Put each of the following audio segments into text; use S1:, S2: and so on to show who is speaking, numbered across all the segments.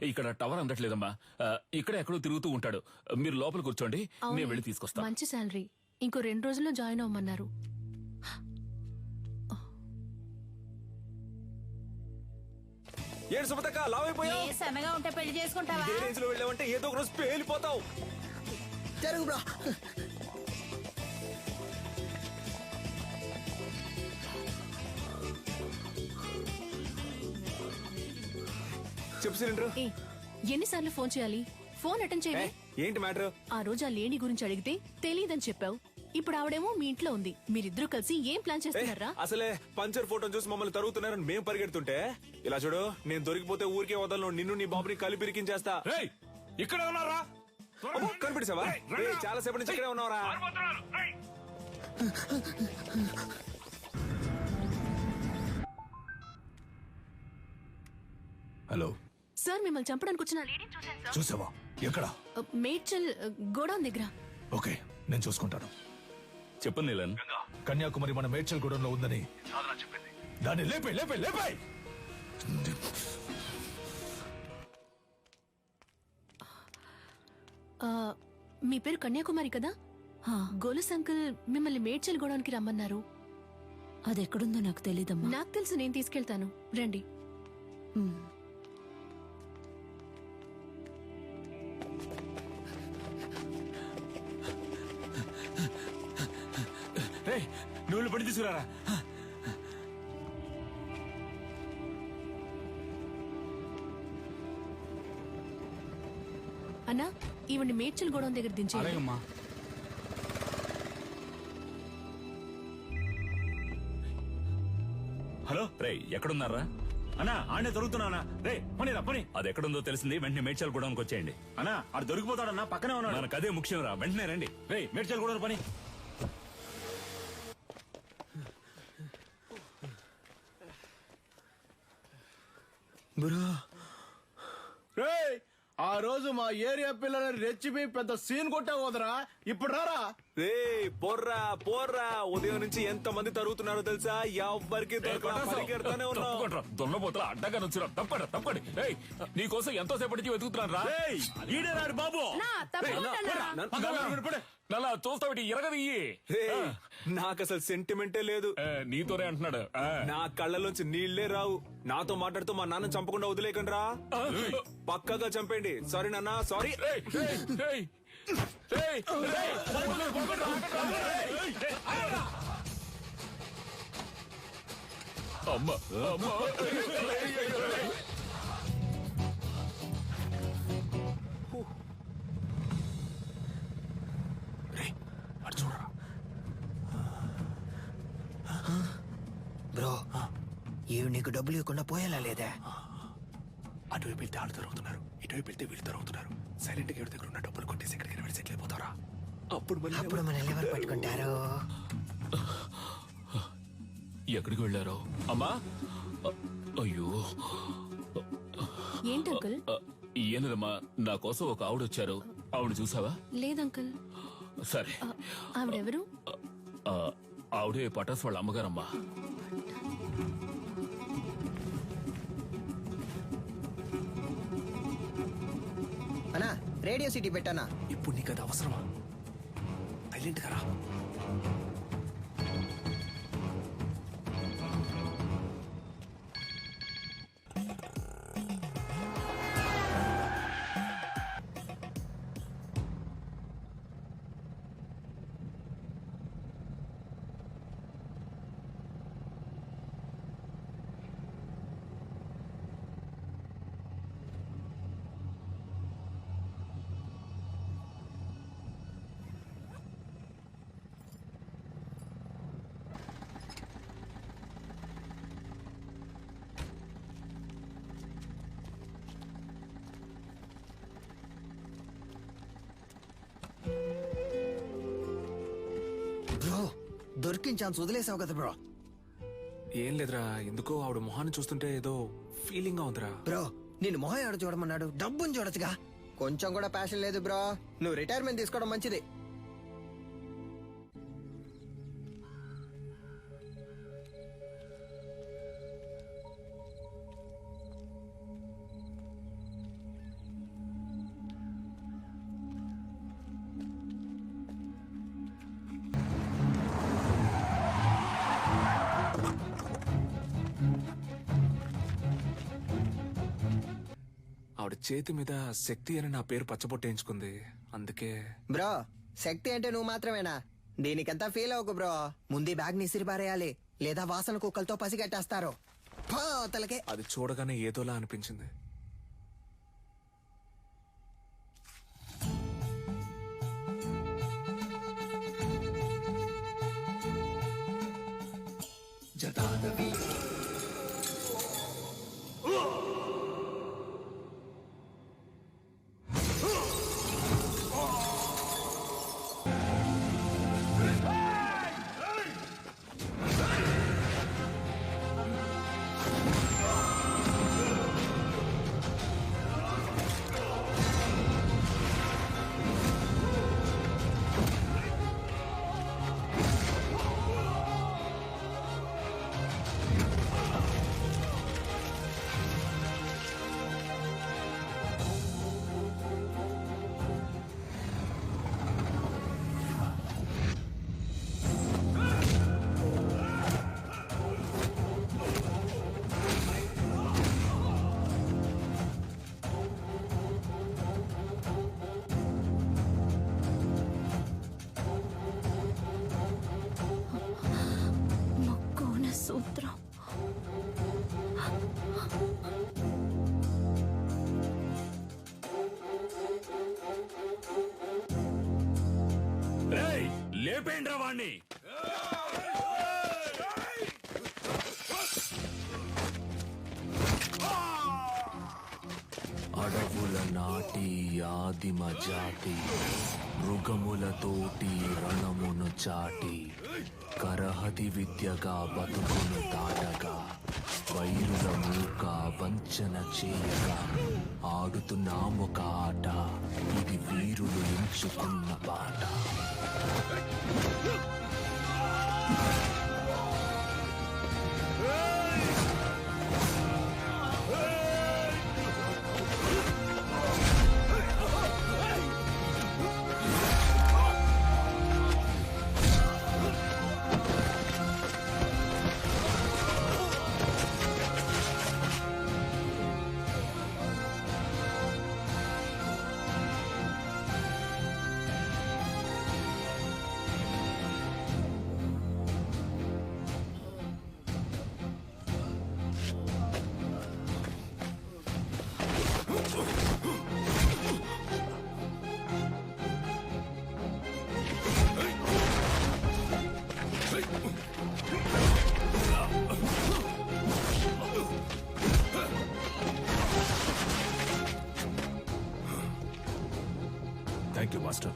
S1: ఇక్కడ టవర్ అందట్లేదమ్మా. ఇక్కడ ఎక్కడో తిరుగుతూ ఉంటాడు. మీరు లోపల కూర్చోండి, నేను వెళ్ళి తీసుకొస్తా.
S2: మంచి శాలరీ. ఇంకో 2 రోజుల్లో జాయిన్ అవ్వమన్నారు.
S3: ఏడు సుమతక్క లావైపోయావు.
S4: సన్నగా ఉంటే పెళ్లి చేసుకుంటావా?
S3: ఏ రేంజ్ లో వెళ్ళావంటే ఏదో ఒక రోజు పేలిపోతావు.
S5: జరుగు బ్రో.
S3: చెప్పు సిలిండర్.
S2: ఎన్నిసార్లు ఫోన్ చేయాలి? ఫోన్ అటెండ్ చేయవే.
S3: ఏంటి మ్యాటర్?
S2: ఆ రోజు ఆ లేడీ గురించి అడిగితే తెలీదని చెప్పావు. ఇప్పుడు ఆవిడేమో మీ ఇంట్లో ఉంది. మీరిద్దరూ కలిసి ఏం ప్లాన్ చేస్తున్నారా?
S3: అసలే పంచర్ ఫోటో చూసి మమ్మల్ని తరుగుతున్నారని మేము పరిగెడుతుంటే ఇలా చూడు, నేను దొరికిపోతే ఊరికే వదలను. నిన్ను నీ బాబుని కలిపిరికించేస్తా.
S1: ఇక్కడ ఉన్నారా?
S3: కనిపించావా? చాలా సేపటి నుంచి ఇక్కడే ఉన్నారా?
S6: హలో
S2: సార్, మిమ్మల్ని చంపడానికి వచ్చిన లేడీని చూశాను సార్.
S6: చూసావా? ఎక్కడ?
S2: మేడ్చల్ గోడౌన్ దగ్గర.
S6: ఓకే, నేను చూసుకుంటాను.
S1: చెప్పండి నీలన్.
S6: కన్యాకుమారి మన మేడ్చల్ గూడెంలో ఉందని చెప్పింది. దాన్ని లేపే లేపే లేపే.
S2: మీ పేరు కన్యాకుమారి కదా? గోలస్ అంకుల్ మిమ్మల్ని మేడ్చల్ గోడౌన్కి రమ్మన్నారు.
S4: అది ఎక్కడుందో నాకు తెలీదమ్మా.
S2: నాకు తెలుసు, నేను తీసుకెళ్తాను, రండి.
S1: నువ్వు పడి తీసుకురారా.
S2: అన్నా, ఈవిడ్ని మేడ్చల్ గోడౌన్ దగ్గర దించేయండి.
S1: హలో రే, ఎక్కడున్నారా? అన్నా ఆడే దొరుకుతున్నానా? రే పని రా పని. అది ఎక్కడుందో తెలిసింది, వెంటనే మేడ్చల్ గూడెంకి వచ్చేయండి. అన్నా ఆడు దొరికిపోతాడన్నా, పక్కనే ఉన్నాడు. మనకు అదే ముఖ్యం రా, వెంటనే రండి. రే మేడ్చల్ గూడెం పని.
S5: రేయ్, ఆ రోజు మా ఏరియా పిల్లలని రెచ్చిపోయి పెద్ద సీన్ కొట్టావు వదరా. ఇప్పుడు రారా.
S3: రే పోర్రా పోర్రా. ఉదయం నుంచి ఎంత మంది తరుగుతున్నారో తెలుసా? ఎవ్వరికి పరిగెడతానే ఉన్నావు.
S1: దొన్నపోతల అడ్డగా నుంచురా. తప్పకుండా తప్పండి. నీకోసం ఎంతో సేపటి నుంచి వెతుకుతున్నాను రా. ఈడేనాడు బాబు. నలా చూస్తావిటి ఎరగదియ్యి.
S3: నాకు అసలు సెంటిమెంటే లేదు.
S1: నీతోనే అంటున్నాడు.
S3: నా కళ్ళలోంచి నీళ్లే రావు. నాతో మాట్లాడుతూ మా నాన్న చంపకుండా వదిలేకండి రా. పక్కగా చంపేయండి. సారీ నాన్న, సారీ.
S1: అమ్మా
S5: బ్రో, ఇవి నీకు డబ్బులు ఇవ్వకుండా పోయేలా లేదా?
S6: అటువైపు వెళ్తే వాళ్ళు దొరుకుతున్నారు, ఇటువైపు వెళ్తే వీళ్ళు దొరుకుతున్నారు. సైలెంట్ గా దగ్గర ఉన్న డబ్బులు కొట్టేసి ఎక్కడికి వెళ్ళి సెటిల్ అయిపోతారా?
S3: అప్పుడు
S5: మన ఎవరు పట్టుకుంటారు?
S1: ఎక్కడికి వెళ్ళారో? అమ్మా, అయ్యో
S2: ఏంటి అంకుల్?
S1: ఏనదమ్మా, నా కోసం ఒక ఆవిడ వచ్చారు. ఆవిడ చూసావా?
S2: లేదంకుల్.
S1: సరే,
S2: ఆవిడెవరు?
S1: ఆవిడే పటాస్ వాళ్ళ అమ్మగారమ్మా.
S5: అన్నా, రేడియో సిటీ పెట్టానా?
S6: ఇప్పుడు నీకు అది అవసరమా? సైలెంట్ గా రా.
S5: బ్రో, దొరికిన ఛాన్స్ వదిలేసావు కదా బ్రో.
S3: ఏం లేదురా, ఎందుకో ఆవిడ మొహాన్ని చూస్తుంటే ఏదో ఫీలింగ్ గా ఉందిరా.
S5: బ్రో, నేను మొహం ఆడ చూడమన్నాడు, డబ్బుని చూడొచ్చుగా. కొంచెం కూడా ప్యాషన్ లేదు బ్రో. నువ్వు రిటైర్మెంట్ తీసుకోవడం మంచిది.
S3: ఆవిడ చేతి మీద శక్తి అని నా పేరు పచ్చబొట్టేయించుకుంది, అందుకే.
S7: బ్రో శక్తి అంటే నువ్వు మాత్రమేనా? దీనికంతా ఫీల్ అవ్వకు బ్రో. ముందు ఈ బ్యాగ్ ని ఇసిరిపారేయాలి, లేదా వాసన కుక్కలతో పసిగట్టేస్తారు. తలకే
S3: అది చూడగానే ఏదోలా అనిపించింది.
S4: మక్కోన సూత్రం.
S1: రేయ్, లేపేండ్రా వాణ్ణి.
S6: అడవుల నాటి ఆదిమ జాతి, మృగములతోటి రణమును చాటి, కరహతి విద్యగా బతుకును దాటగా, వైరుల మూక వంచన చేయగా, ఆడుతున్నామొక ఆట, ఇది వీరులు ఎంచుకున్న బాట.
S1: Thank you master.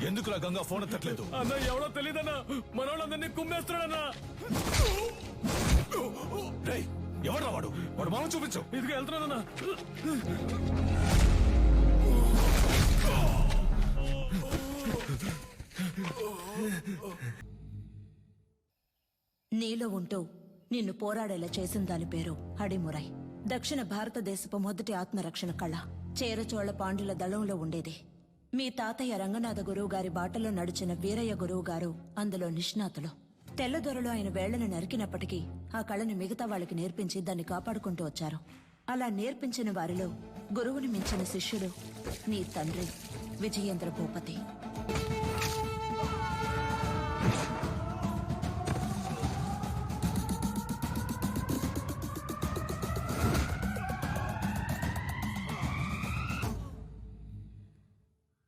S1: ఎందుకులా గంగా ఫోన్ ఎత్తట్లేదు?
S5: అన్న ఎవడో తెలియదన్నా, మనోళ్ళందరినీ కుమ్మేస్తున్నాడన్నా.
S1: రేయ్, ఎవడ్రా వాడు? వాడు మామ చూపించు.
S5: ఇదిగా వెళ్తున్నానన్నా.
S4: నీలో ఉంటూ నిన్ను పోరాడేలా చేసిన దాని పేరు హడిమురై. దక్షిణ భారతదేశపు మొదటి ఆత్మరక్షణ కళ చేరచోళ పాండ్యుల దళంలో ఉండేది. మీ తాతయ్య రంగనాథ గురువు గారి బాటలో నడిచిన వీరయ్య గురువు గారు అందులో నిష్ణాతులు. తెల్లదొరలో ఆయన వేళ్లను నరికినప్పటికీ ఆ కళను మిగతా వాళ్ళకి నేర్పించి దాన్ని కాపాడుకుంటూ వచ్చారు. అలా నేర్పించిన వారిలో గురువుని మించిన శిష్యుడు నీ తండ్రి విజయేంద్ర భూపతి.